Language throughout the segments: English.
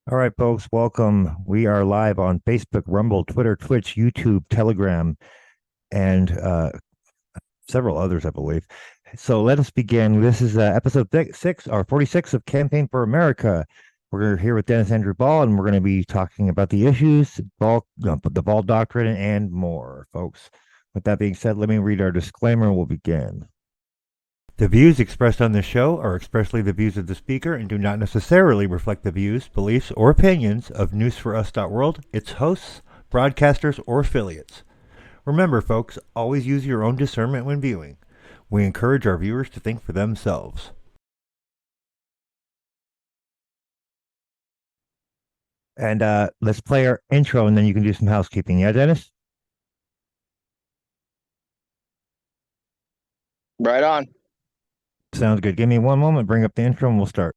All right, folks, welcome. We are live on Facebook, Rumble, Twitter, Twitch, YouTube, Telegram, and several others, I believe. So let us begin. This is episode 46 of Campaign for America. We're here with Dennis Andrew Ball, and we're going to be talking about the issues, the Ball Doctrine, and more, folks. With that being said, let me read our disclaimer and we'll begin. The views expressed on this show are expressly the views of the speaker and do not necessarily reflect the views, beliefs, or opinions of newsforus.world, its hosts, broadcasters, or affiliates. Remember, folks, always use your own discernment when viewing. We encourage our viewers to think for themselves. And let's play our intro, and then you can do some housekeeping. Yeah, Dennis? Right on. Sounds good. Give me one moment, bring up the intro, and we'll start.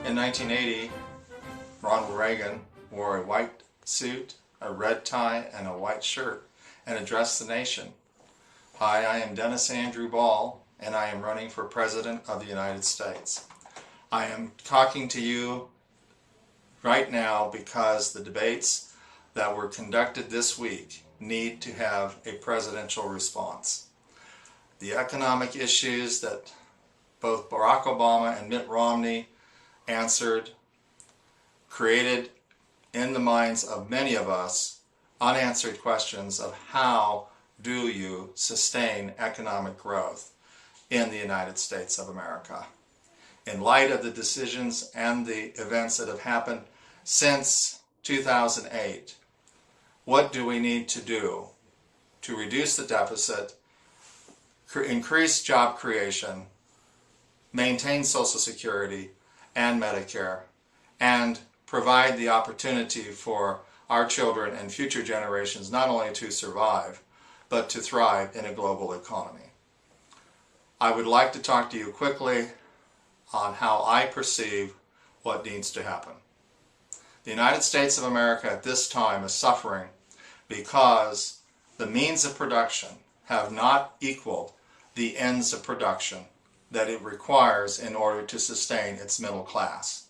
In 1980, Ronald Reagan wore a white suit, a red tie, and a white shirt and addressed the nation. Hi, I am Dennis Andrew Ball, and I am running for President of the United States. I am talking to you right now because the debates that were conducted this week need to have a presidential response. The economic issues that both Barack Obama and Mitt Romney answered created in the minds of many of us unanswered questions of how do you sustain economic growth in the United States of America. In light of the decisions and the events that have happened since 2008, what do we need to do to reduce the deficit, increase job creation, maintain Social Security and Medicare, and provide the opportunity for our children and future generations not only to survive, but to thrive in a global economy. I would like to talk to you quickly on how I perceive what needs to happen. The United States of America at this time is suffering because the means of production have not equaled the ends of production that it requires in order to sustain its middle class.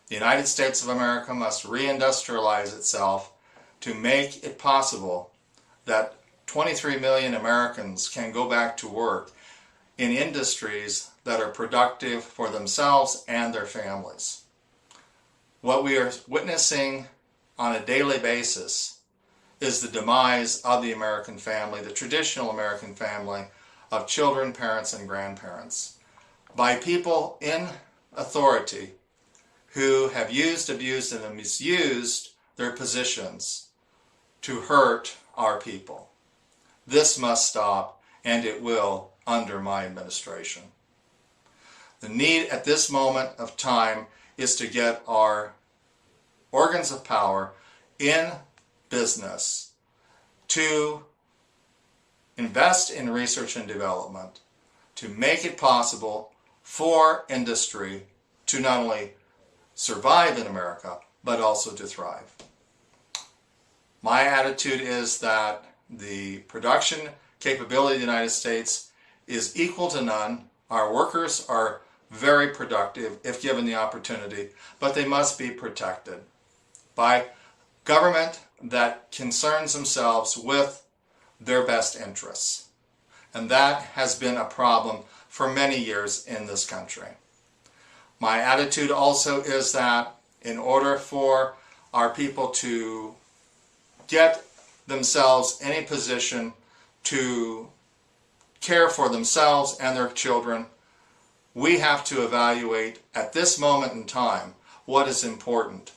The United States of America must reindustrialize itself to make it possible that 23 million Americans can go back to work in industries that are productive for themselves and their families. What we are witnessing on a daily basis is the demise of the American family, the traditional American family, of children, parents, and grandparents, by people in authority who have used, abused, and misused their positions to hurt our people. This must stop, and it will under my administration. The need at this moment of time is to get our organs of power in business to invest in research and development to make it possible for industry to not only survive in America, but also to thrive. My attitude is that the production capability of the United States is equal to none. Our workers are very productive if given the opportunity, but they must be protected by government that concerns themselves with their best interests. And that has been a problem for many years in this country. My attitude also is that in order for our people to get themselves in a position to care for themselves and their children, we have to evaluate at this moment in time what is important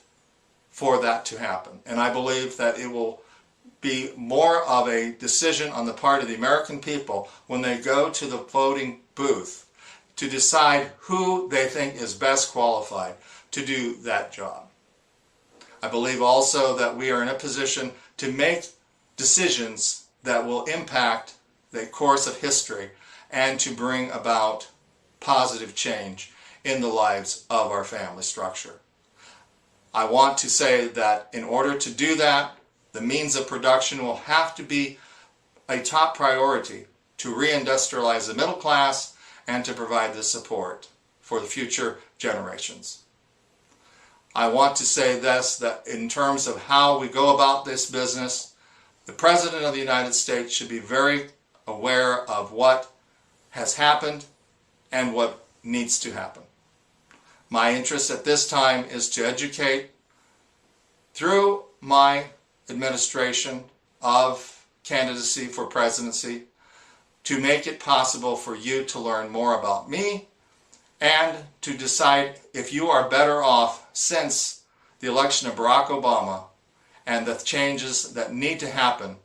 for that to happen. And I believe that it will be more of a decision on the part of the American people when they go to the voting booth to decide who they think is best qualified to do that job. I believe also that we are in a position to make decisions that will impact the course of history and to bring about positive change in the lives of our family structure. I want to say that in order to do that, the means of production will have to be a top priority to reindustrialize the middle class and to provide the support for the future generations. I want to say this, that in terms of how we go about this business, the President of the United States should be very aware of what has happened and what needs to happen. My interest at this time is to educate through my administration of candidacy for presidency to make it possible for you to learn more about me and to decide if you are better off since the election of Barack Obama and the changes that need to happen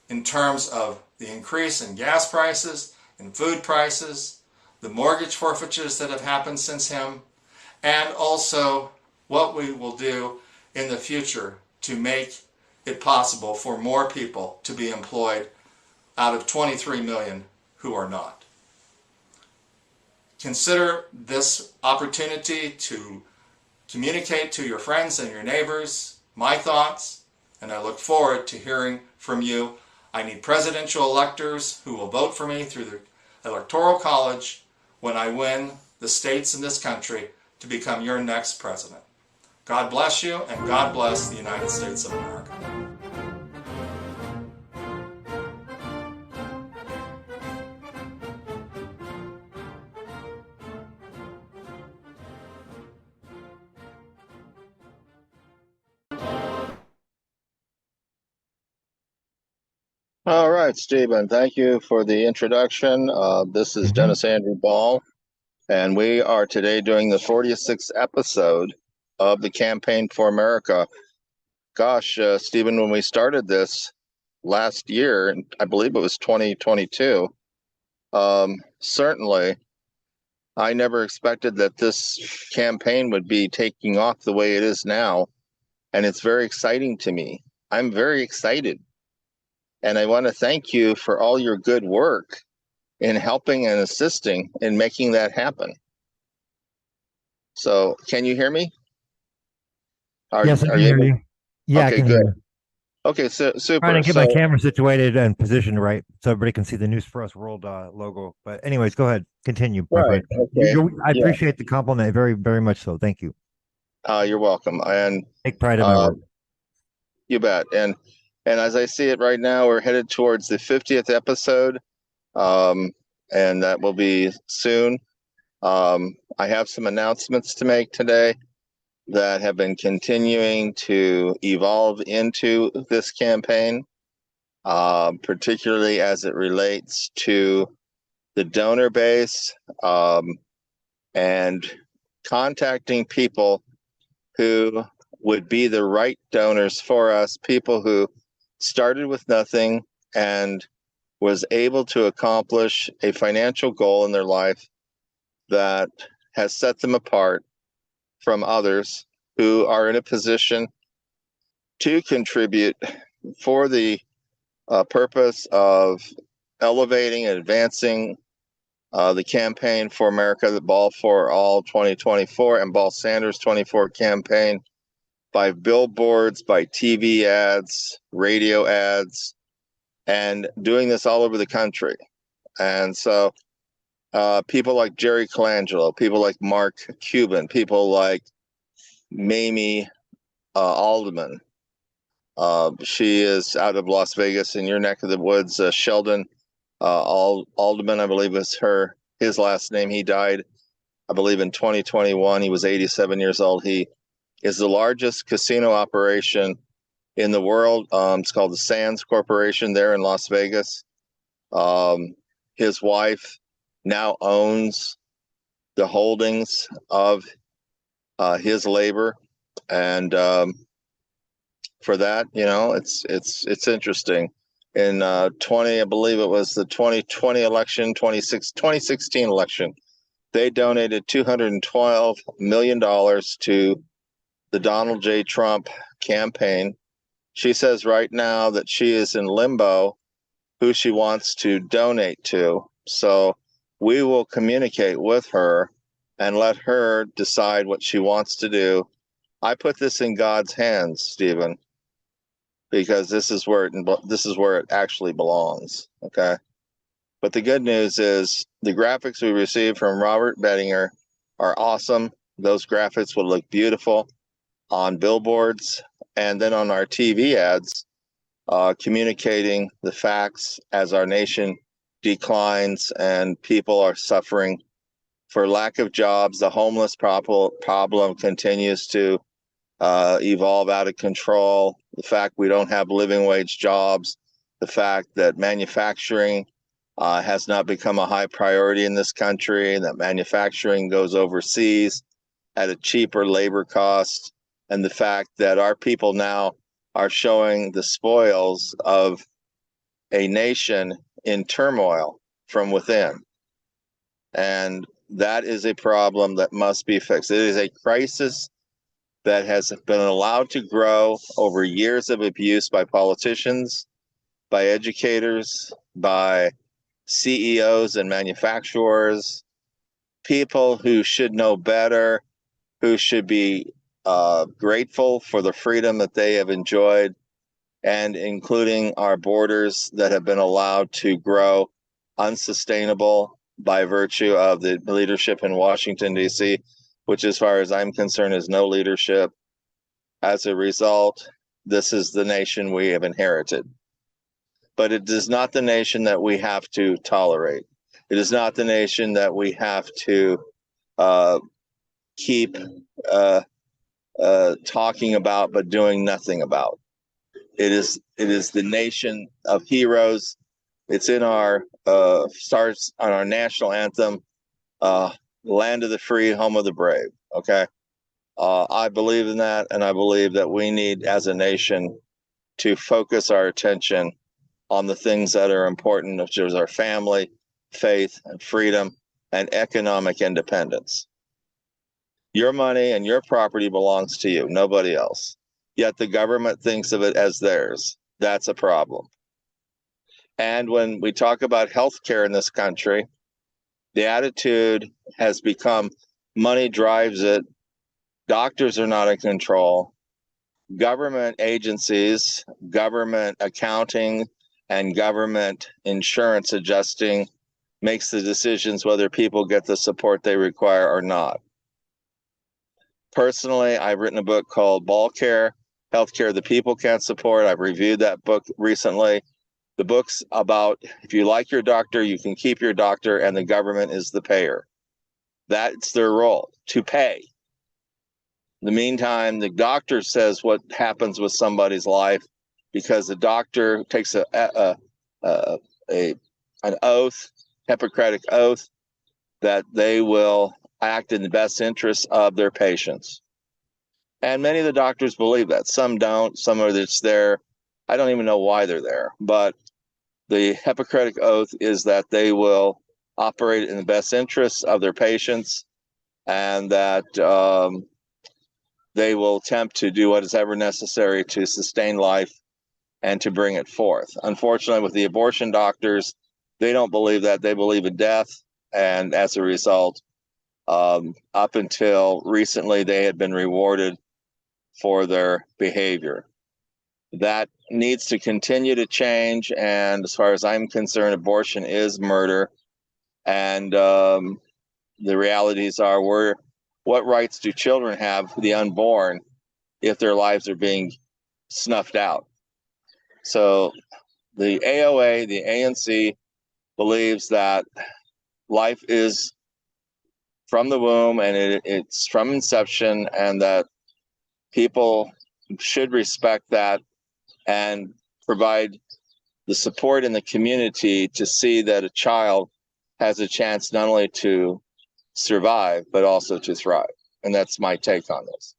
in terms of the increase in gas prices, in food prices, the mortgage forfeitures that have happened since him, and also what we will do in the future to make it possible for more people to be employed out of 23 million who are not. Consider this opportunity to communicate to your friends and your neighbors my thoughts, and I look forward to hearing from you. I need presidential electors who will vote for me through the Electoral College when I win the states in this country to become your next president. God bless you, and God bless the United States of America. All right, Stephen, thank you for the introduction. This is Dennis Andrew Ball, and we are today doing the 46th episode of the Campaign for America. Gosh, Stephen, when we started this last year, I believe it was 2022, certainly I never expected that this campaign would be taking off the way it is now, and it's very exciting to me. I'm very excited. And I want to thank you for all your good work in helping and assisting in making that happen. So, can you hear me? Yes, I can hear you. Yeah, okay, I can good. hear you. Okay, so super. Trying to get my camera situated and positioned right so everybody can see the News for Us World logo. But anyways, go ahead. Continue, my friend. Okay. I appreciate the compliment very, very much so. Thank you. You're welcome. And take pride in my work. You bet. And as I see it right now, we're headed towards the 50th episode, and that will be soon. I have some announcements to make today that have been continuing to evolve into this campaign, particularly as it relates to the donor base, and contacting people who would be the right donors for us, people who started with nothing and was able to accomplish a financial goal in their life that has set them apart from others who are in a position to contribute for the purpose of elevating and advancing the campaign for America, the Ball for All 2024 and Ball Sanders 24 campaign, by billboards, by TV ads, radio ads, and doing this all over the country. And so people like Jerry Colangelo, people like Mark Cuban, people like Mamie Alderman. She is out of Las Vegas in your neck of the woods. Sheldon Alderman, I believe is his last name. He died, I believe, in 2021. He was 87 years old. He is the largest casino operation in the world. It's called the Sands Corporation there in Las Vegas. His wife now owns the holdings of his labor, and for that, it's interesting. In I believe it was the 2020 election, 2016 election, they donated $212 million to the Donald J. Trump campaign. She says right now that she is in limbo who she wants to donate to. So we will communicate with her and let her decide what she wants to do. I put this in God's hands, Stephen, because this is where it actually belongs. Okay. But the good news is the graphics we received from Robert Bettinger are awesome. Those graphics will look beautiful on billboards and then on our TV ads, communicating the facts as our nation declines and people are suffering for lack of jobs. The homeless problem continues to evolve out of control. The fact we don't have living wage jobs, the fact that manufacturing has not become a high priority in this country, and that manufacturing goes overseas at a cheaper labor cost, and the fact that our people now are showing the spoils of a nation in turmoil from within. And that is a problem that must be fixed. It is a crisis that has been allowed to grow over years of abuse by politicians, by educators, by CEOs and manufacturers, people who should know better, who should be grateful for the freedom that they have enjoyed, and including our borders that have been allowed to grow unsustainable by virtue of the leadership in Washington, D.C., which, as far as I'm concerned, is no leadership. As a result, this is the nation we have inherited. But it is not the nation that we have to tolerate. It is not the nation that we have to keep talking about but doing nothing about. It is the nation of heroes. It's in our starts on our national anthem, land of the free, home of the brave. Okay. I believe in that, and I believe that we need, as a nation, to focus our attention on the things that are important, which is our family, faith, and freedom, and economic independence. Your money and your property belongs to you, nobody else. Yet the government thinks of it as theirs. That's a problem. And when we talk about healthcare in this country, the attitude has become money drives it. Doctors are not in control. Government agencies, government accounting, and government insurance adjusting makes the decisions whether people get the support they require or not. Personally, I've written a book called Ball Care, Healthcare the People Can't Support. I've reviewed that book recently. The book's about, if you like your doctor, you can keep your doctor, and the government is the payer. That's their role, to pay. In the meantime, the doctor says what happens with somebody's life, because the doctor takes an oath, Hippocratic oath, that they will act in the best interest of their patients. And many of the doctors believe that. Some don't. Some are just there. I don't even know why they're there. But the Hippocratic oath is that they will operate in the best interests of their patients, and that they will attempt to do what is ever necessary to sustain life and to bring it forth. Unfortunately, with the abortion doctors, they don't believe that. They believe in death. And as a result, up until recently, they had been rewarded for their behavior. That needs to continue to change. And as far as I'm concerned, abortion is murder. And the realities are, what rights do children have, the unborn, if their lives are being snuffed out? So the AOA, the ANC, believes that life is from the womb and it's from inception, and that people should respect that and provide the support in the community to see that a child has a chance not only to survive, but also to thrive. And that's my take on this.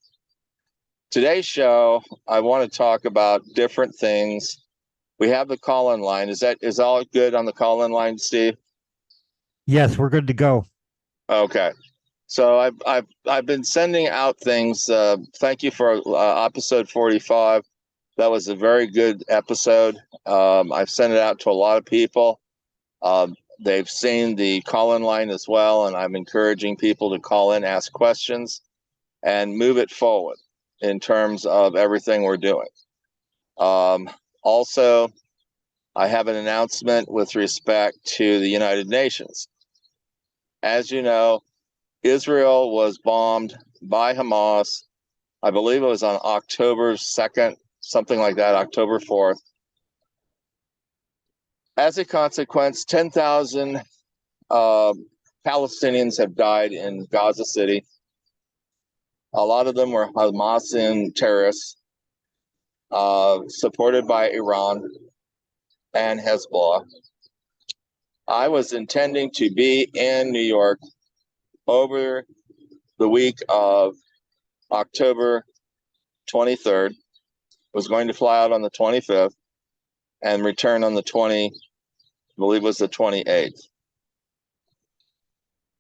Today's show, I want to talk about different things. We have the call-in line. Is all good on the call-in line, Steve? Yes, we're good to go. Okay. So I've been sending out things. Thank you for episode 45. That was a very good episode. I've sent it out to a lot of people. They've seen the call-in line as well, and I'm encouraging people to call in, ask questions, and move it forward in terms of everything we're doing. Also, I have an announcement with respect to the United Nations. As you know, Israel was bombed by Hamas. I believe it was on October 2nd, something like that, October 4th. As a consequence, 10,000 Palestinians have died in Gaza City. A lot of them were Hamas terrorists, supported by Iran and Hezbollah. I was intending to be in New York over the week of October 23rd, was going to fly out on the 25th and return on the 28th.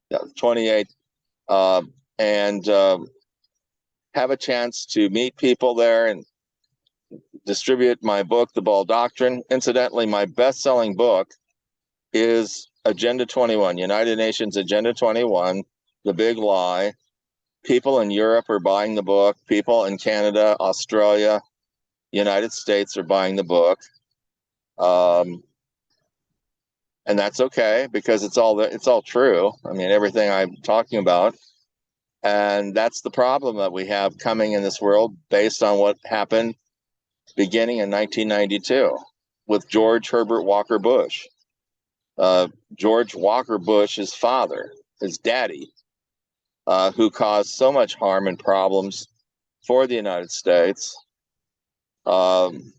Yeah, 28th, and have a chance to meet people there and distribute my book, The Ball Doctrine. Incidentally, my best-selling book is Agenda 21, United Nations Agenda 21, The Big Lie. People in Europe are buying the book. People in Canada, Australia, United States are buying the book. And that's okay, because it's all true. I mean, everything I'm talking about. And that's the problem that we have coming in this world based on what happened beginning in 1992 with George Herbert Walker Bush. George Walker Bush's father, his daddy, who caused so much harm and problems for the United States. And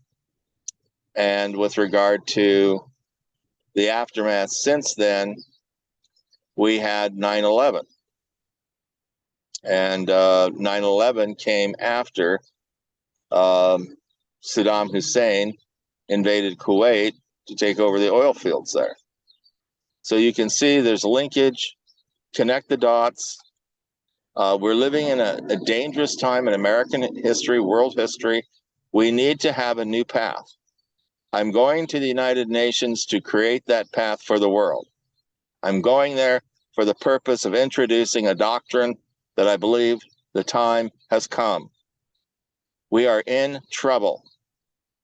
with regard to the aftermath since then, we had 9/11. And 9/11 came after Saddam Hussein invaded Kuwait to take over the oil fields there. So you can see there's a linkage, connect the dots. We're living in a dangerous time in American history, world history. We need to have a new path. I'm going to the United Nations to create that path for the world. I'm going there for the purpose of introducing a doctrine that I believe the time has come. We are in trouble.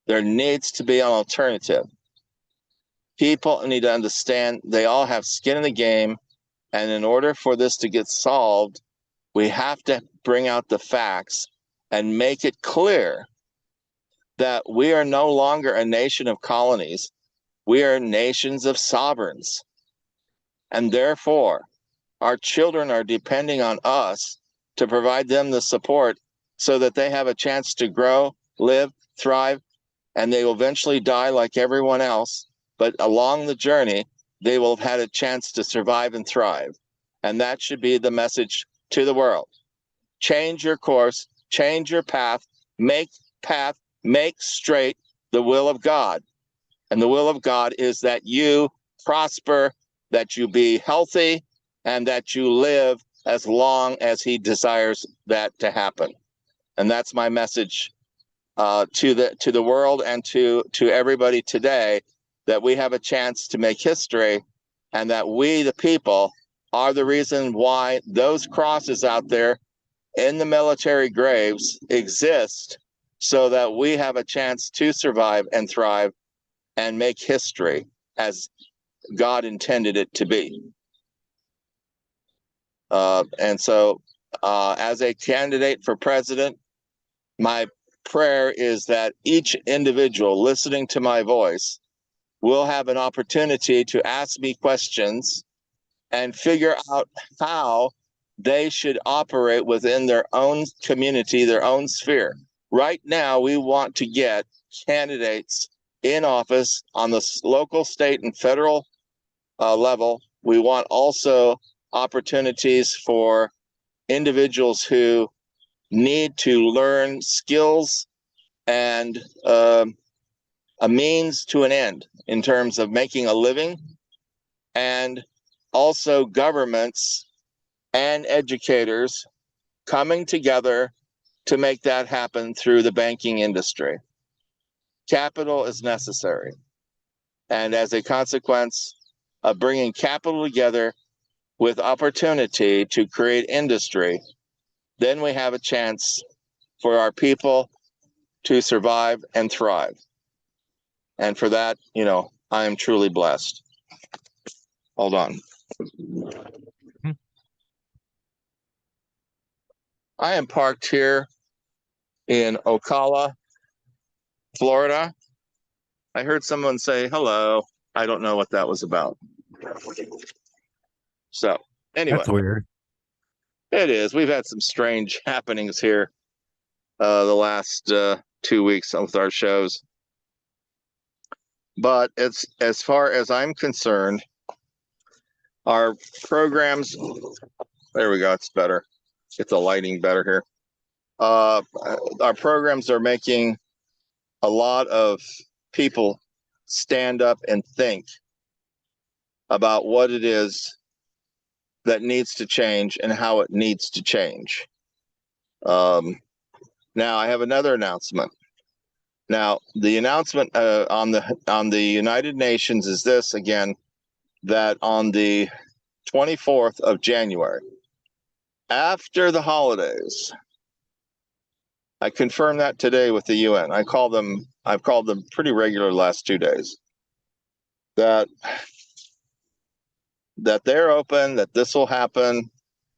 There needs to be an alternative. People need to understand they all have skin in the game, and in order for this to get solved, we have to bring out the facts and make it clear that we are no longer a nation of colonies. We are nations of sovereigns. And therefore, our children are depending on us to provide them the support so that they have a chance to grow, live, thrive, and they will eventually die like everyone else. But along the journey, they will have had a chance to survive and thrive. And that should be the message to the world. Change your course, change your path, make straight the will of God. And the will of God is that you prosper, that you be healthy, and that you live as long as he desires that to happen. And that's my message to the world and to everybody today, that we have a chance to make history, and that we, the people, are the reason why those crosses out there in the military graves exist, so that we have a chance to survive and thrive and make history as God intended it to be. And so as a candidate for president, my prayer is that each individual listening to my voice will have an opportunity to ask me questions and figure out how they should operate within their own community, their own sphere. Right now, we want to get candidates in office on the local, state, and federal level. We want also opportunities for individuals who need to learn skills and a means to an end in terms of making a living, and also governments and educators coming together to make that happen through the banking industry. Capital is necessary. And as a consequence of bringing capital together with opportunity to create industry, then we have a chance for our people to survive and thrive. And for that, I am truly blessed. Hold on. I am parked here in Ocala, Florida. I heard someone say hello. I don't know what that was about. So anyway. That's weird. It is. We've had some strange happenings here the last 2 weeks with our shows. But it's, as far as I'm concerned, our programs, there we go, it's better. Get the lighting better here. Our programs are making a lot of people stand up and think about what it is that needs to change and how it needs to change. Now, I have another announcement. Now, the announcement on the United Nations is this again, that on the 24th of January, after the holidays, I confirmed that today with the UN. I've called them pretty regular the last 2 days. That they're open, that this will happen.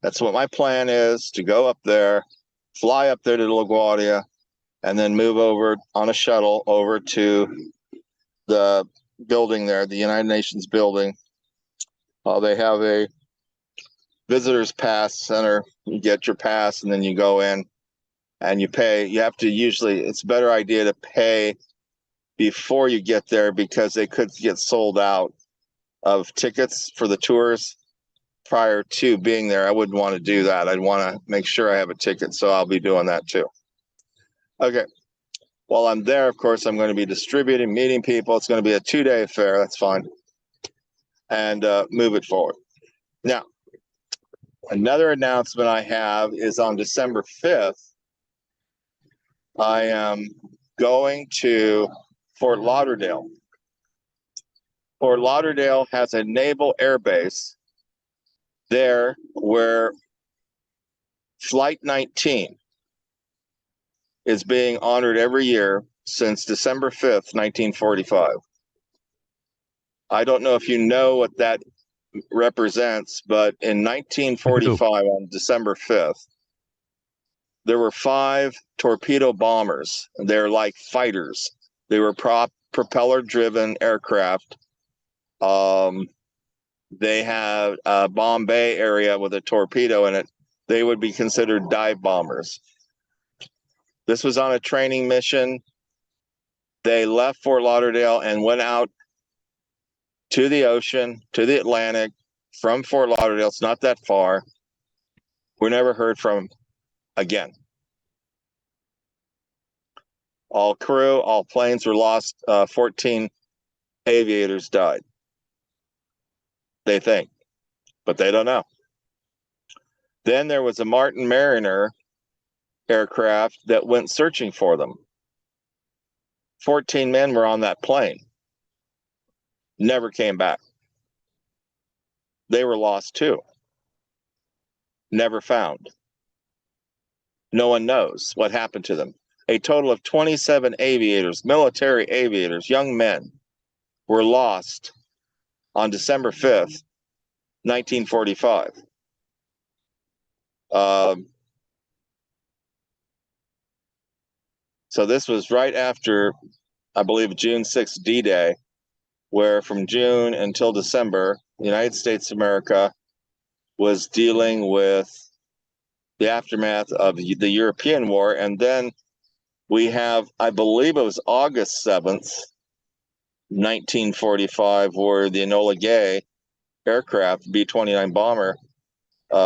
That's what my plan is, to go up there, fly up there to LaGuardia, and then move over on a shuttle over to the building there, the United Nations building. They have a visitors pass center. You get your pass and then you go in and you pay. You have to it's a better idea to pay before you get there, because they could get sold out of tickets for the tours prior to being there. I wouldn't want to do that. I'd want to make sure I have a ticket, so I'll be doing that too. Okay. While I'm there, of course, I'm going to be distributing, meeting people. It's going to be a 2-day affair. That's fine. And move it forward. Now, another announcement I have is on December 5th, I am going to Fort Lauderdale. Fort Lauderdale has a naval air base there where Flight 19 is being honored every year since December 5th, 1945. I don't know if you know what that represents, but in 1945, on December 5th, there were 5 torpedo bombers. They're like fighters. They were propeller-driven aircraft. They have a Bombay area with a torpedo in it. They would be considered dive bombers. This was on a training mission. They left Fort Lauderdale and went out to the ocean, to the Atlantic, from Fort Lauderdale. It's not that far. We're never heard from again. All crew, all planes were lost. 14 aviators died. They think, but they don't know. Then there was a Martin Mariner aircraft that went searching for them. 14 men were on that plane. Never came back. They were lost too. Never found. No one knows what happened to them. A total of 27 aviators, military aviators, young men, were lost on December 5th, 1945. So this was right after, I believe, June 6th D-Day, where from June until December, the United States of America was dealing with the aftermath of the European War. And then we have, I believe it was August 7th, 1945, where the Enola Gay aircraft, B-29 bomber,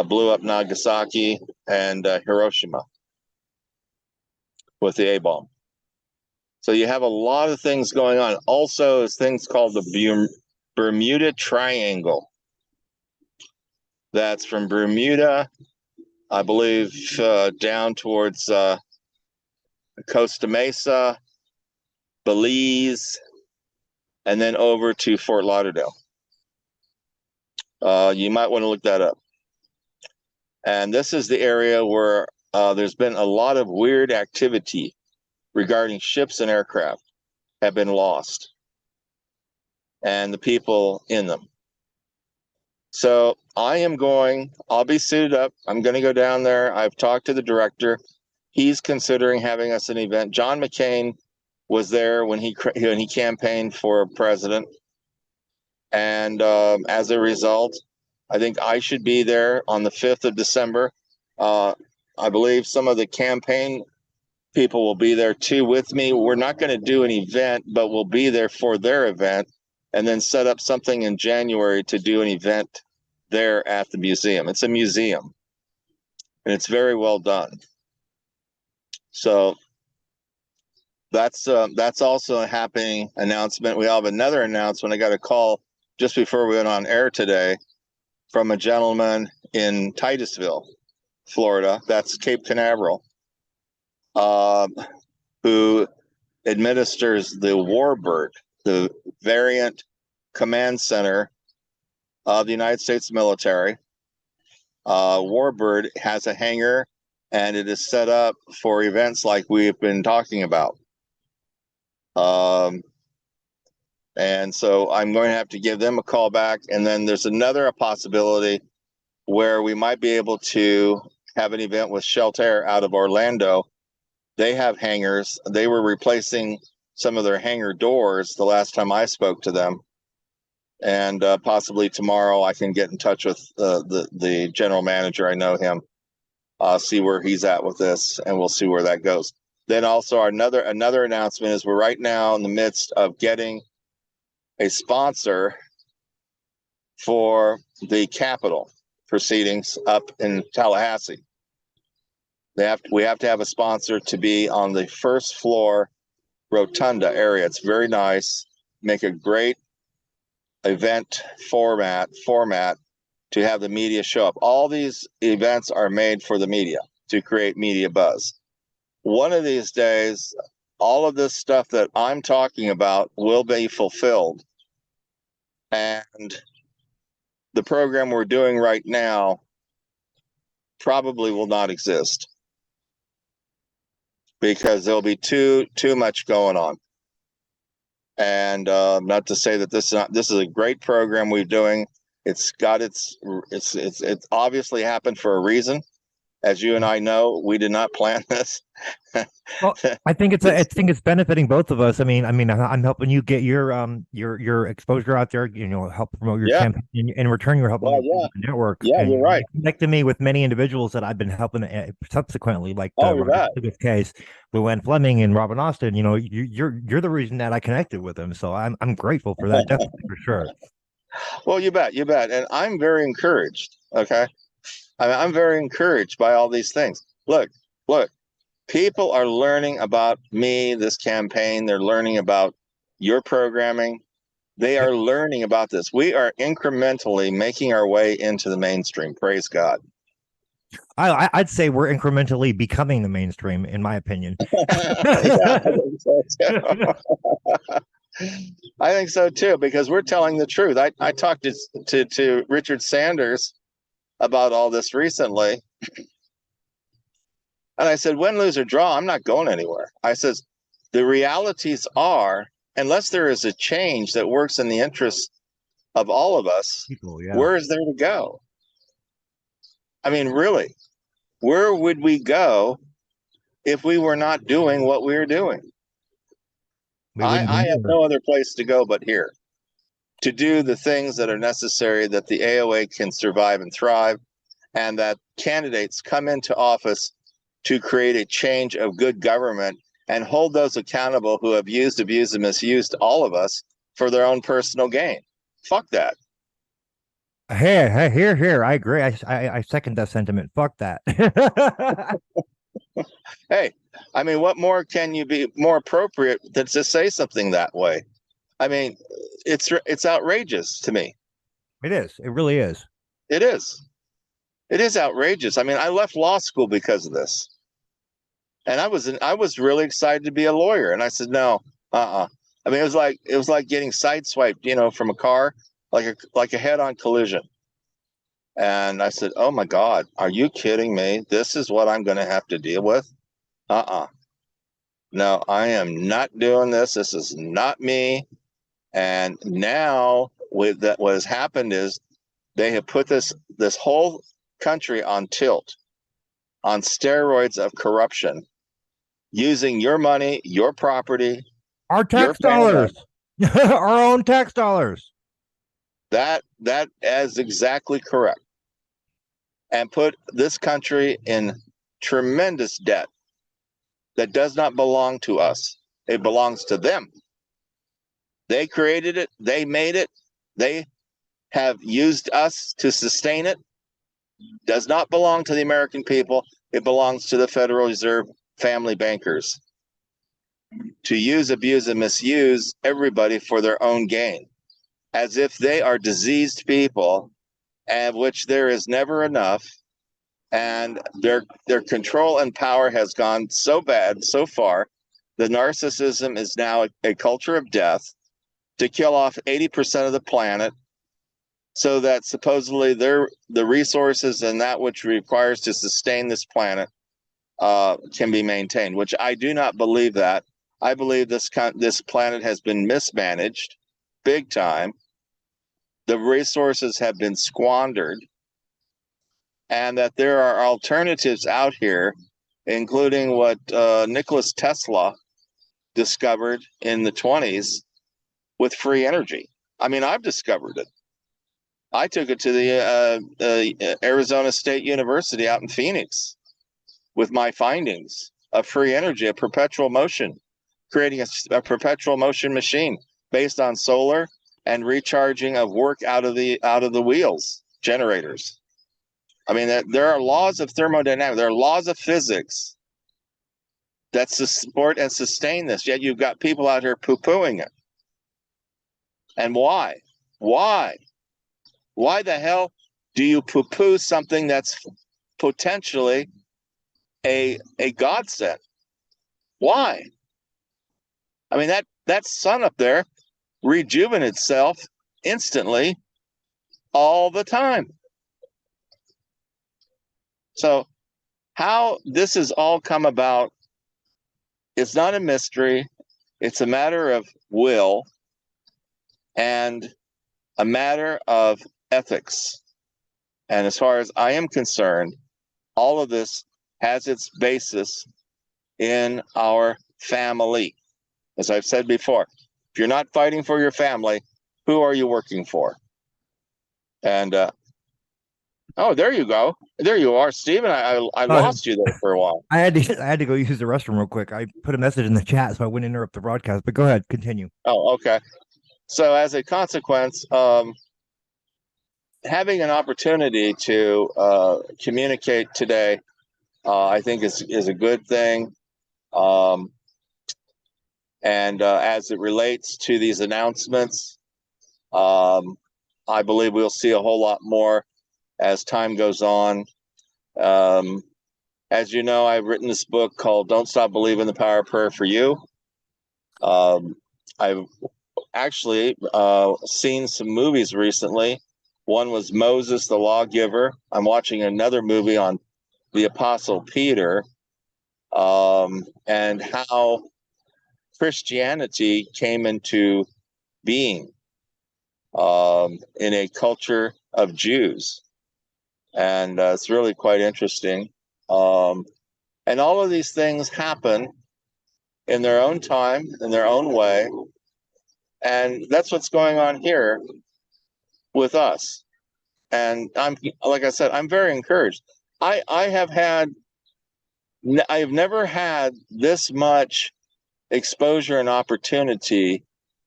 blew up Nagasaki and Hiroshima with the A-bomb. So you have a lot of things going on. Also, is things called the Bermuda Triangle. That's from Bermuda, I believe, down towards Costa Mesa, Belize, and then over to Fort Lauderdale. You might want to look that up. And this is the area where there's been a lot of weird activity regarding ships and aircraft have been lost, and the people in them. So I'll be suited up. I'm going to go down there. I've talked to the director. He's considering having us an event. John McCain was there when he campaigned for president. And as a result, I think I should be there on the 5th of December. I believe some of the campaign people will be there too with me. We're not going to do an event, but we'll be there for their event, and then set up something in January to do an event there at the museum. It's a museum, and it's very well done. So that's also a happening announcement. We have another announcement. I got a call just before we went on air today from a gentleman in Titusville, Florida. That's Cape Canaveral, who administers the Warbird, the variant command center of the United States military. Warbird has a hangar, and it is set up for events like we've been talking about. And so I'm going to have to give them a call back. And then there's another possibility where we might be able to have an event with Shelter out of Orlando. They have hangars. They were replacing some of their hangar doors the last time I spoke to them. And possibly tomorrow I can get in touch with the general manager. I know him. See where he's at with this, and we'll see where that goes. Then also another announcement is we're right now in the midst of getting a sponsor for the Capitol proceedings up in Tallahassee. We have to have a sponsor to be on the first floor rotunda area. It's very nice. Make a great event format to have the media show up. All these events are made for the media to create media buzz. One of these days, all of this stuff that I'm talking about will be fulfilled. And the program we're doing right now probably will not exist, because there'll be too much going on. And not to say that this is a great program we're doing. It's obviously happened for a reason. As you and I know, we did not plan this. Well, I think it's benefiting both of us. I mean, I'm helping you get your exposure out there. Help promote your campaign. In return, you're helping the network. Yeah, and you're right. Connected me with many individuals that I've been helping subsequently, like this case, Luann Fleming and Robin Austin. You're the reason that I connected with them. So I'm grateful for that, definitely, for sure. Well, you bet, and I'm very encouraged. Okay. I'm very encouraged by all these things. Look, people are learning about me, this campaign. They're learning about your programming. They are learning about this. We are incrementally making our way into the mainstream. Praise God. I'd say we're incrementally becoming the mainstream, in my opinion. Yeah, I think so too. I think so too, because we're telling the truth. I talked to Richard Sanders about all this recently, and I said, win, lose, or draw, I'm not going anywhere. I says, the realities are, unless there is a change that works in the interest of all of us, People, yeah. where is there to go? I mean, really, where would we go if we were not doing what we're doing? I have no other place to go but here to do the things that are necessary that the AOA can survive and thrive, and that candidates come into office to create a change of good government and hold those accountable who have used, abused, and misused all of us for their own personal gain. Fuck that. Hey, here. I agree. I second that sentiment. Fuck that. Hey, I mean, what more can you be more appropriate than to say something that way? I mean, it's outrageous to me. It is. It really is. It is. It is outrageous. I mean, I left law school because of this, and I was really excited to be a lawyer. And I said, no, I mean, it was like getting sideswiped, you know, from a car, like a head-on collision. And I said, oh my God, are you kidding me? This is what I'm going to have to deal with? No, I am not doing this. This is not me. And now with that, what has happened is they have put this whole country on tilt, on steroids of corruption, using your money, your property, our tax dollars, our own tax dollars. That is exactly correct. And put this country in tremendous debt that does not belong to us. It belongs to them. They created it. They made it. They have used us to sustain it. Does not belong to the American people. It belongs to the Federal Reserve family bankers to use, abuse, and misuse everybody for their own gain, as if they are diseased people, and which there is never enough. And their control and power has gone so bad so far. The narcissism is now a culture of death to kill off 80% of the planet, so that supposedly the resources and that which requires to sustain this planet can be maintained, which I do not believe that. I believe this planet has been mismanaged big time. The resources have been squandered, and that there are alternatives out here, including what Nicholas Tesla discovered in the 1920s with free energy. I mean, I've discovered it. I took it to the Arizona State University out in Phoenix with my findings of free energy, a perpetual motion, creating a perpetual motion machine based on solar and recharging of work out of the wheels generators. I mean, there are laws of thermodynamics, there are laws of physics that support and sustain this. Yet you've got people out here poo-pooing it. And why? Why the hell do you poo-poo something that's potentially a godsend? Why? I mean, that sun up there rejuvenates itself instantly all the time. So how this has all come about, it's not a mystery. It's a matter of will and a matter of ethics. And as far as I am concerned, all of this has its basis in our family. As I've said before, if you're not fighting for your family, who are you working for? And oh, there you go. There you are, Stephen. I lost you there for a while. I had to go use the restroom real quick. I put a message in the chat, so I wouldn't interrupt the broadcast. But go ahead, continue. Oh, okay. So as a consequence, having an opportunity to communicate today, I think is a good thing. And as it relates to these announcements, I believe we'll see a whole lot more as time goes on. As you know, I've written this book called Don't Stop Believing, the Power of Prayer for You. I've actually seen some movies recently. One was Moses the Lawgiver. I'm watching another movie on the Apostle Peter, and how Christianity came into being in a culture of Jews. And it's really quite interesting. And all of these things happen in their own time, in their own way. And that's what's going on here with us. And like I said, I'm very encouraged. I have never had this much exposure and opportunity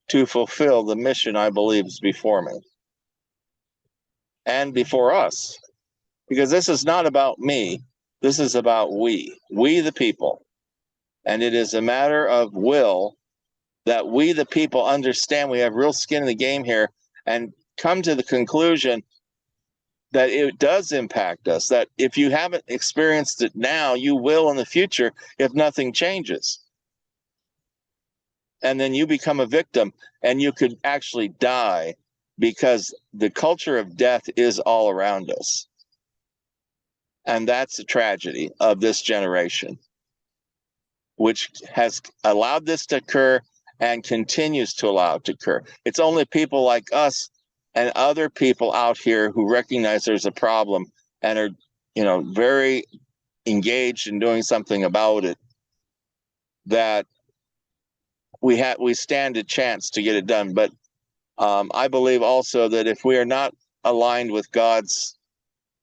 to fulfill the mission I believe is before me and before us. Because this is not about me. This is about we the people. And it is a matter of will that we the people understand we have real skin in the game here and come to the conclusion that it does impact us, that if you haven't experienced it now, you will in the future if nothing changes. And then you become a victim and you could actually die because the culture of death is all around us. And that's the tragedy of this generation, which has allowed this to occur and continues to allow it to occur. It's only people like us and other people out here who recognize there's a problem and are, very engaged in doing something about it, that we stand a chance to get it done. But I believe also that if we are not aligned with God's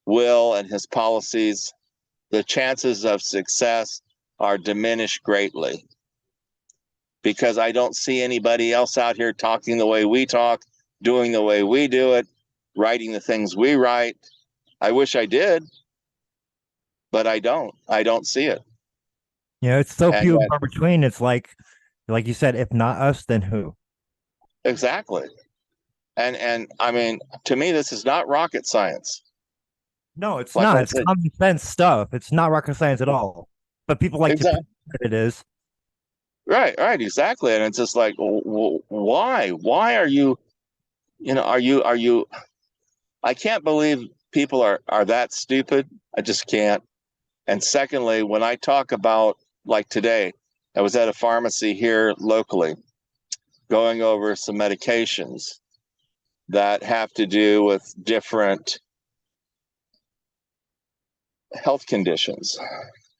will and his policies, the chances of success are diminished greatly. Because I don't see anybody else out here talking the way we talk, doing the way we do it, writing the things we write. I wish I did, but I don't. I don't see it. It's so few and far between. It's like you said, if not us, then who? Exactly. And I mean, to me, this is not rocket science. No, it's not. It's common sense stuff. It's not rocket science at all. But people like to think that it is. Right, exactly. And it's just like, why? Why are you, are you, I can't believe people are that stupid. I just can't. And secondly, when I talk about, like today, I was at a pharmacy here locally going over some medications that have to do with different health conditions,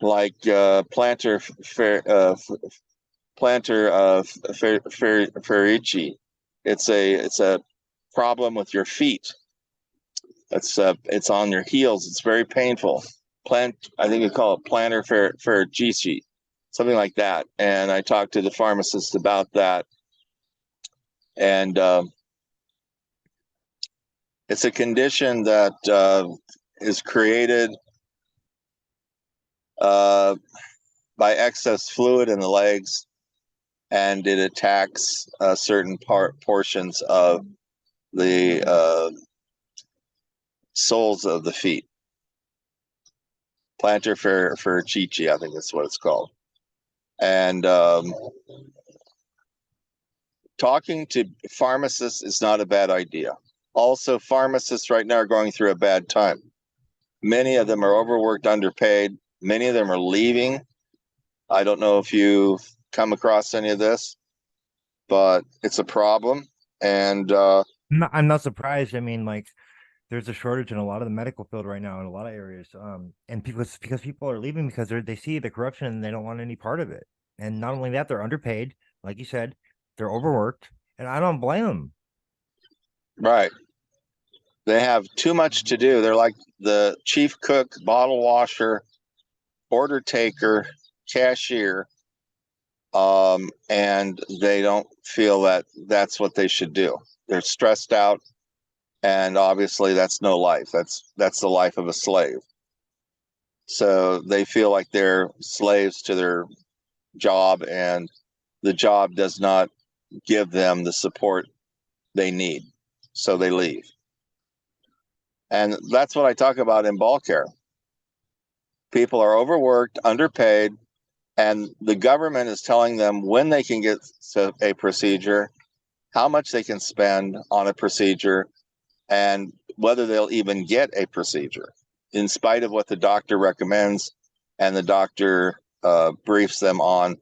like plantar fasciitis. It's a problem with your feet. It's on your heels. It's very painful. I think we call it plantar fasciitis, something like that. And I talked to the pharmacist about that. And it's a condition that is created by excess fluid in the legs, and it attacks certain portions of the soles of the feet. Plantar fasciitis, I think that's what it's called. And talking to pharmacists is not a bad idea. Also, pharmacists right now are going through a bad time. Many of them are overworked, underpaid. Many of them are leaving. I don't know if you've come across any of this, but it's a problem. And I'm not surprised. I mean, like, there's a shortage in a lot of the medical field right now in a lot of areas. And because people are leaving because they see the corruption and they don't want any part of it. And not only that, they're underpaid, like you said, they're overworked, and I don't blame them. Right. They have too much to do. They're like the chief cook, bottle washer, order taker, cashier, and they don't feel that that's what they should do. They're stressed out, and obviously that's no life. That's the life of a slave. So they feel like they're slaves to their job, and the job does not give them the support they need, so they leave. And that's what I talk about in ball care. People are overworked, underpaid, and the government is telling them when they can get to a procedure, how much they can spend on a procedure, and whether they'll even get a procedure, in spite of what the doctor recommends and the doctor briefs them on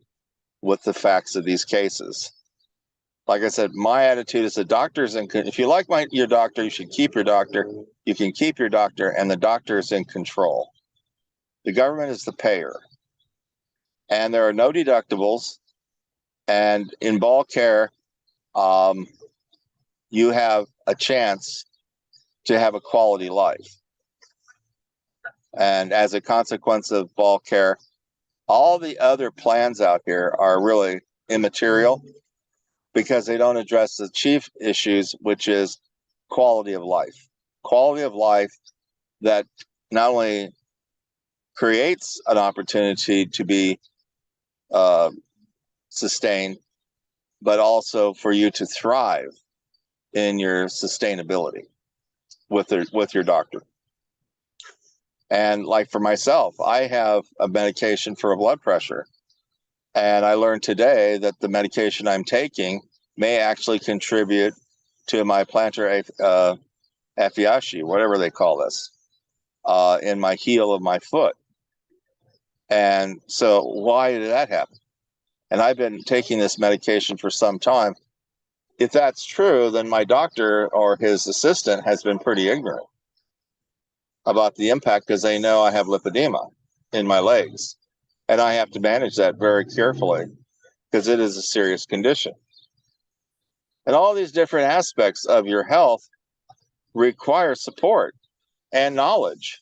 with the facts of these cases. Like I said, my attitude is the doctor's if you like your doctor, you should keep your doctor. You can keep your doctor, and the doctor is in control. The government is the payer. And there are no deductibles. And in ball care, you have a chance to have a quality life. And as a consequence of ball care, all the other plans out here are really immaterial because they don't address the chief issues, which is quality of life. Quality of life that not only creates an opportunity to be sustained, but also for you to thrive in your sustainability with your doctor. And like for myself, I have a medication for blood pressure. And I learned today that the medication I'm taking may actually contribute to my plantar fasciitis, whatever they call this, in my heel of my foot. And so why did that happen? And I've been taking this medication for some time. If that's true, then my doctor or his assistant has been pretty ignorant about the impact because they know I have lipedema in my legs. And I have to manage that very carefully because it is a serious condition. And all these different aspects of your health require support and knowledge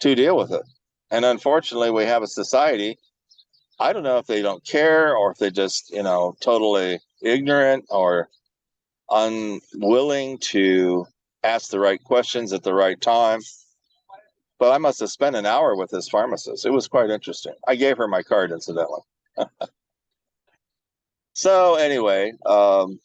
to deal with it. And unfortunately, we have a society, I don't know if they don't care or if they just, totally ignorant or unwilling to ask the right questions at the right time. But I must have spent an hour with this pharmacist. It was quite interesting. I gave her my card, incidentally. So anyway, I'm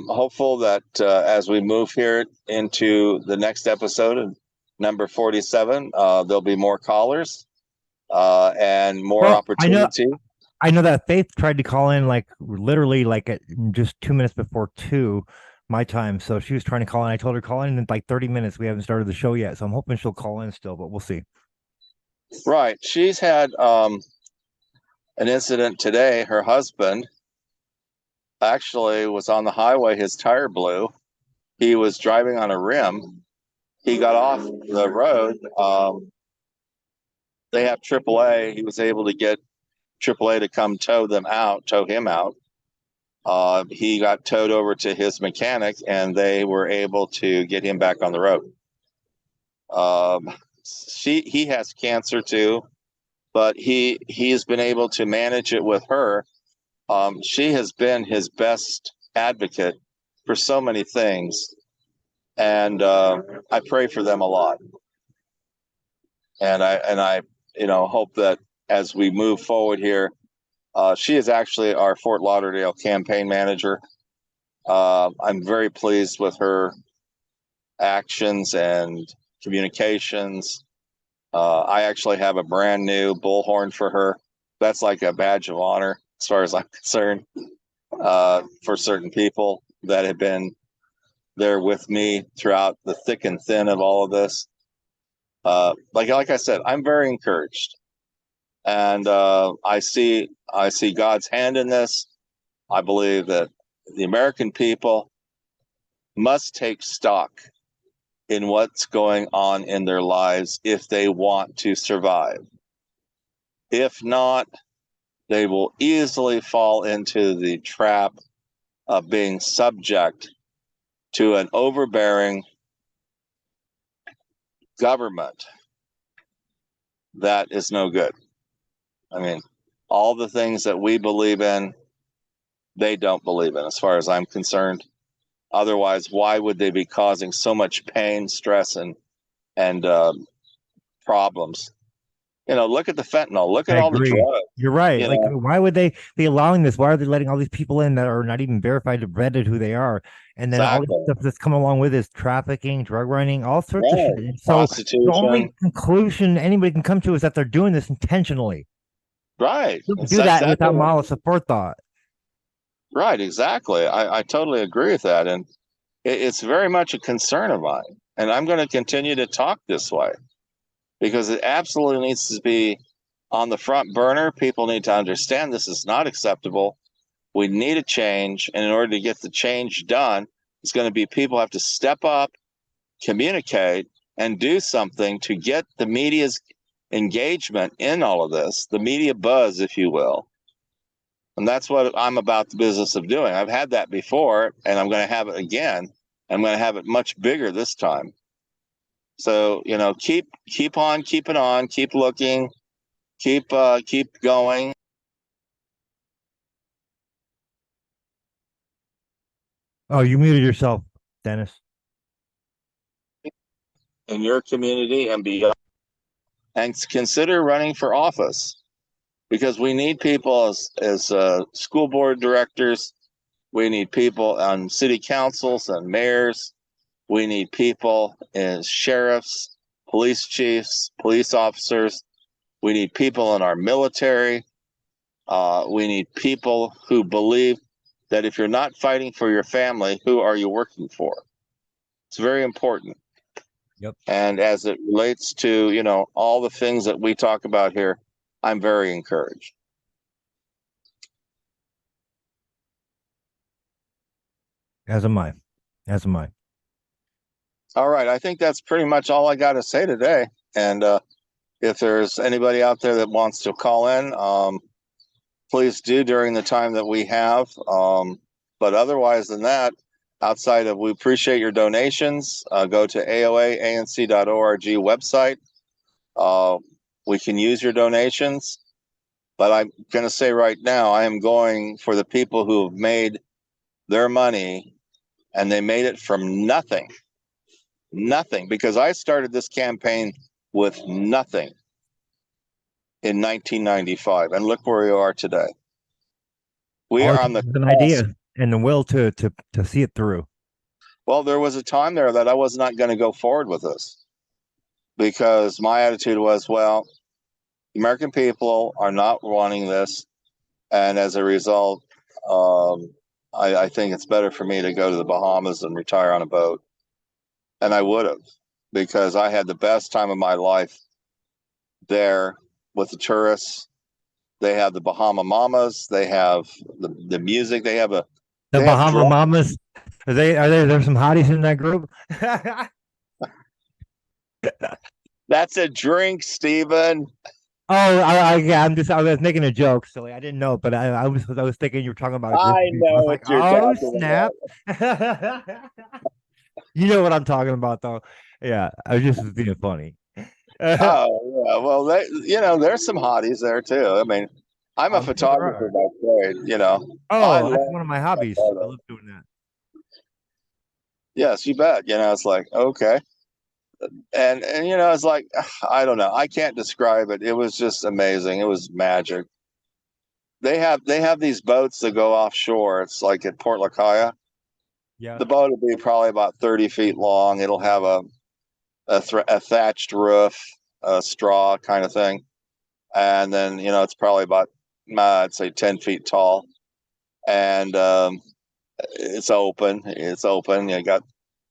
hopeful that as we move here into the next episode, number 47, there'll be more callers and more opportunity. I know that Faith tried to call in literally at just 2 minutes before 2 my time. So she was trying to call in. I told her call in 30 minutes. We haven't started the show yet. So I'm hoping she'll call in still, but we'll see. Right. She's had an incident today. Her husband actually was on the highway. His tire blew. He was driving on a rim. He got off the road. They have AAA. He was able to get AAA to come tow him out. He got towed over to his mechanic, and they were able to get him back on the road. He has cancer too, but he's been able to manage it with her. She has been his best advocate for so many things, and I pray for them a lot. And I hope that as we move forward here, she is actually our Fort Lauderdale campaign manager. I'm very pleased with her actions and communications. I actually have a brand new bullhorn for her. That's like a badge of honor, as far as I'm concerned, for certain people that have been there with me throughout the thick and thin of all of this. Like I said, I'm very encouraged. And I see God's hand in this. I believe that the American people must take stock in what's going on in their lives if they want to survive. If not, they will easily fall into the trap of being subject to an overbearing government that is no good. I mean, all the things that we believe in, they don't believe in, as far as I'm concerned. Otherwise, why would they be causing so much pain, stress, and problems look at the fentanyl, look I at all the agree. drugs. You're right. You Like, know, why would they be allowing this? Why are they letting all these people in that are not even verified or vetted who they are? And then all this exactly. stuff that's come along with is trafficking, drug running, all sorts of shit. Right. And so the Prostitution. only conclusion anybody can come to is that they're doing this intentionally. Right. You don't It's do that exactly without malice of forethought. right. Exactly. I totally agree with that. And it's very much a concern of mine. And I'm going to continue to talk this way because it absolutely needs to be on the front burner. People need to understand this is not acceptable. We need a change. And in order to get the change done, it's going to be people have to step up, communicate, and do something to get the media's engagement in all of this, the media buzz, if you will. And that's what I'm about the business of doing. I've had that before, and I'm going to have it again. I'm going to have it much bigger this time. So, keep on keeping on, keep looking, keep going. Oh, you muted yourself, Dennis. In your community and beyond, and consider running for office because we need people as school board directors. We need people on city councils and mayors. We need people as sheriffs, police chiefs, police officers. We need people in our military. We need people who believe that if you're not fighting for your family, who are you working for? It's very important. Yep. And as it relates to, all the things that we talk about here, I'm very encouraged. As am I. As am I. All right. I think that's pretty much all I got to say today. And if there's anybody out there that wants to call in, please do during the time that we have. But otherwise than that, outside of we appreciate your donations, go to aoaanc.org website. We can use your donations. But I'm going to say right now, I am going for the people who have made their money and they made it from nothing. Nothing. Because I started this campaign with nothing in 1995. And look where we are today. We All are it on takes the is an idea and the will to see it through. Well, there was a time there that I was not going to go forward with this because my attitude was, well, American people are not wanting this. And as a result, I think it's better for me to go to the Bahamas and retire on a boat. And I would have because I had the best time of my life there with the tourists. They have the Bahama Mamas. They have the music. They have Bahama Mamas. There's some hotties in that group? That's a drink, Stephen. Oh, yeah. I was making a joke, silly. I didn't know, but I was thinking you were talking about a group I of people. I know was what like, you're oh talking snap! You know what I'm talking about, though. Yeah, I was just being funny. Oh, yeah. Well, there's some hotties there too. I mean, I'm a I'm sure there photographer are. by trade. I Oh, that's love one of my hobbies. I photos. love doing that. Yes, you bet. It's like, okay. And it's like, I don't know. I can't describe it. It was just amazing. It was magic. They have these boats that go offshore. It's like at Port Lacaya. Yeah. The boat will be probably about 30 feet long. It'll have a thatched roof, a straw kind of thing. And then, it's probably about, I'd say 10 feet tall. And it's open. It's open. You got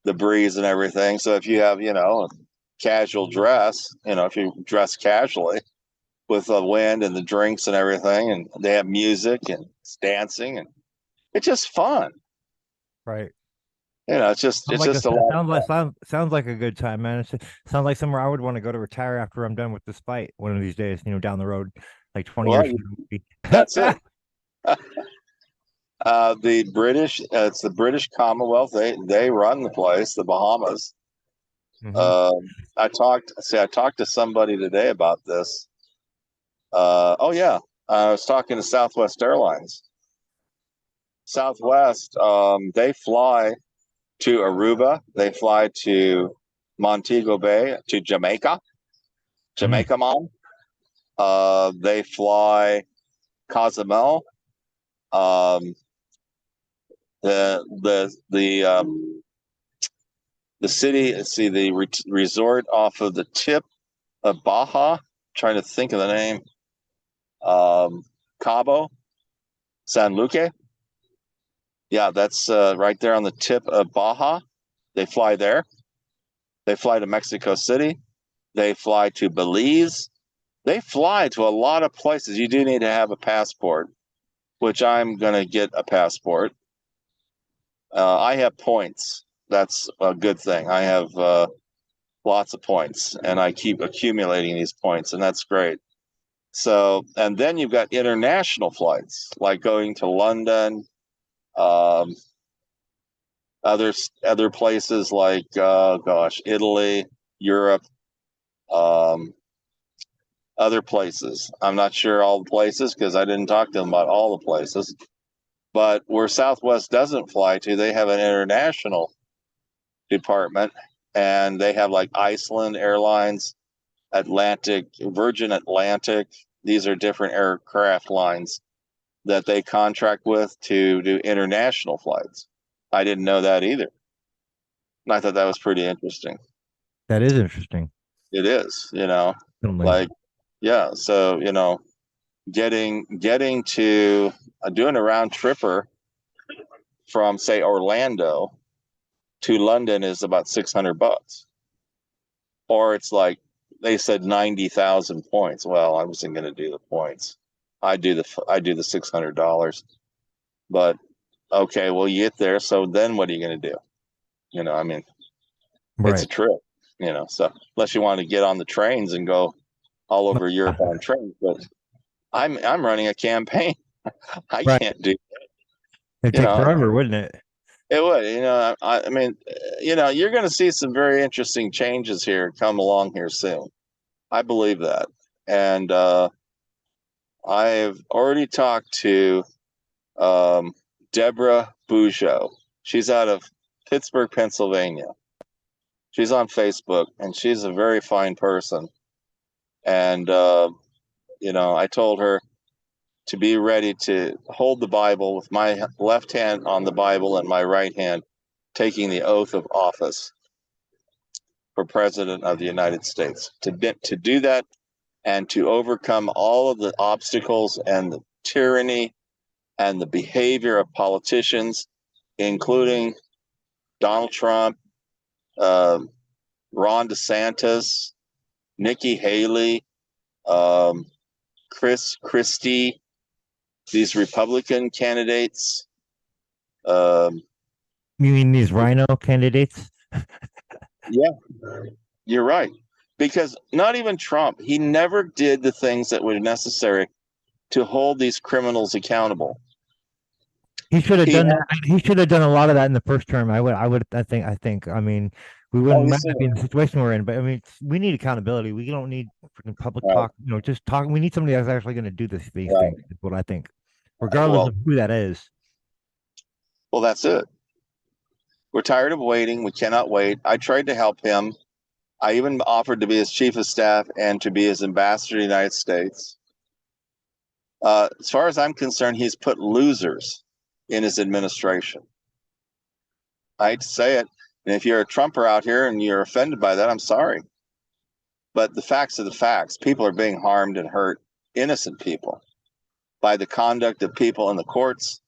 the breeze and everything. So if you have, casual dress, if you dress casually with the wind and the drinks and everything, and they have music and it's dancing, and it's just fun. Right. It's just a lot. Sounds like a good time, man. Sounds like somewhere I would want to go to retire after I'm done with this fight one of these days. Down the road, like 20 Well, years. that's it. It's the British Commonwealth. They run the place, the Bahamas. I talked to somebody today about this. Oh yeah, I was talking to Southwest Airlines. Southwest, they fly to Aruba. They fly to Montego Bay, to Jamaica, Mom. They fly Cozumel. The city, let's see, the resort off of the tip of Baja. I'm trying to think of the name. Cabo San Luque. Yeah, that's right there on the tip of Baja. They fly there. They fly to Mexico City. They fly to Belize. They fly to a lot of places. You do need to have a passport, which I'm going to get a passport. I have points. That's a good thing. I have lots of points, and I keep accumulating these points, and that's great. So, and then you've got international flights, like going to London, um, other places like Italy, Europe, um, other places. I'm not sure all the places because I didn't talk to them about all the places. But where Southwest doesn't fly to, they have an international department, and they have like Iceland Airlines, Virgin Atlantic. These are different aircraft lines that they contract with to do international flights. I didn't know that either. And I thought that was pretty interesting. That is interesting. It is, Certainly. like, yeah. So, getting to doing a round tripper from, say, Orlando to London is about $600. Or it's like they said 90,000 points. Well, I wasn't going to do the points. I do the $600. But okay, well, you get there. So then what are you going to do? I mean, it's a trip, so unless you want to get on the trains and go all over Europe on trains, but I'm running a campaign. I can't do It'd take forever, wouldn't it? It would, I mean, you're going to see some very interesting changes here come along here soon. I believe that. And I've already talked to Debra.Bujdos. She's out of Pittsburgh, Pennsylvania. She's on Facebook, and she's a very fine person. And, I told her to be ready to hold the Bible with my left hand on the Bible and my right hand taking the oath of office for President of the United States. To do that and to overcome all of the obstacles and the tyranny and the behavior of politicians, including Donald Trump, Ron DeSantis, Nikki Haley, Chris Christie, these Republican candidates. You mean these rhino candidates? Yeah, you're right. Because not even Trump, he never did the things that were necessary to hold these criminals accountable. He should have done that. He should have done a lot of that in the first term. I think. I mean, we wouldn't might not be in the situation we're in, but I mean, we need accountability. We don't need public talk. Just talk. We need somebody that's actually going to do these things. Is what I think, regardless of who that is. Well, that's it. We're tired of waiting. We cannot wait. I tried to help him. I even offered to be his chief of staff and to be his ambassador to the United States. As far as I'm concerned, he's put losers in his administration. I hate to say it. And if you're a Trumper out here and you're offended by that, I'm sorry. But the facts are the facts. People are being harmed and hurt, innocent people, by the conduct of people in the courts,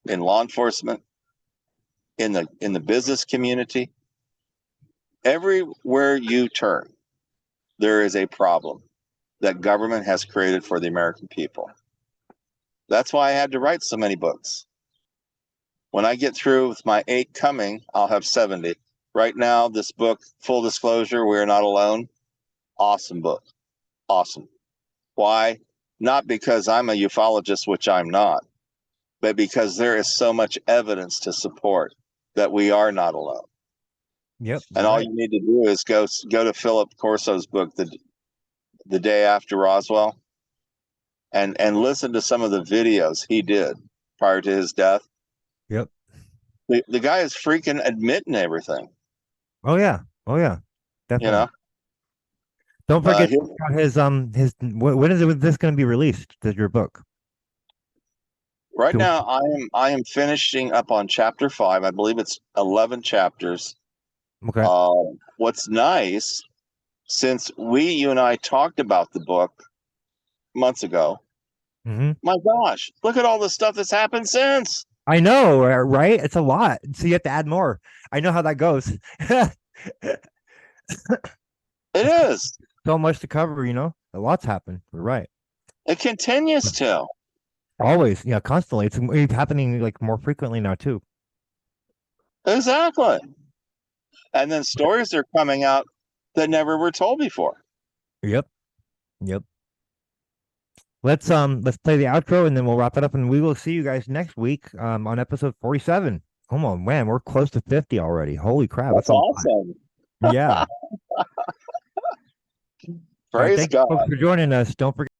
in law enforcement, in the business community. Everywhere you turn, there is a problem that government has created for the American people. That's why I had to write so many books. When I get through with my 8 coming, I'll have 70. Right now, this book, full disclosure, We're Not Alone, awesome book. Awesome. Why? Not because I'm a ufologist, which I'm not, but because there is so much evidence to support that we are not alone. Yep. And all you need to do is go to Philip Corso's book, the Day After Roswell, and listen to some of the videos he did prior to his death. Yep. The guy is freaking admitting everything. Oh yeah. Definitely. Don't forget Here- when is this going to be released? Your book. right Do- now, I am finishing up on chapter 5. I believe it's 11 chapters. Okay. What's nice, since you and I talked about the book months ago, Hmm. my gosh, look at all the stuff that's happened since. I know, right? It's a lot. So you have to add more. I know how that goes. It is. So much to cover, A lot's happened. You're right. It continues to. Always, constantly. It's happening like more frequently now too. Exactly. And then stories are coming out that never were told before. Yep. Yep. Let's play the outro and then we'll wrap it up, and we will see you guys next week on episode 47. Come on, man, we're close to 50 already. Holy crap. That's awesome. Yeah. All right, Praise thank you God. folks for joining us. Don't forget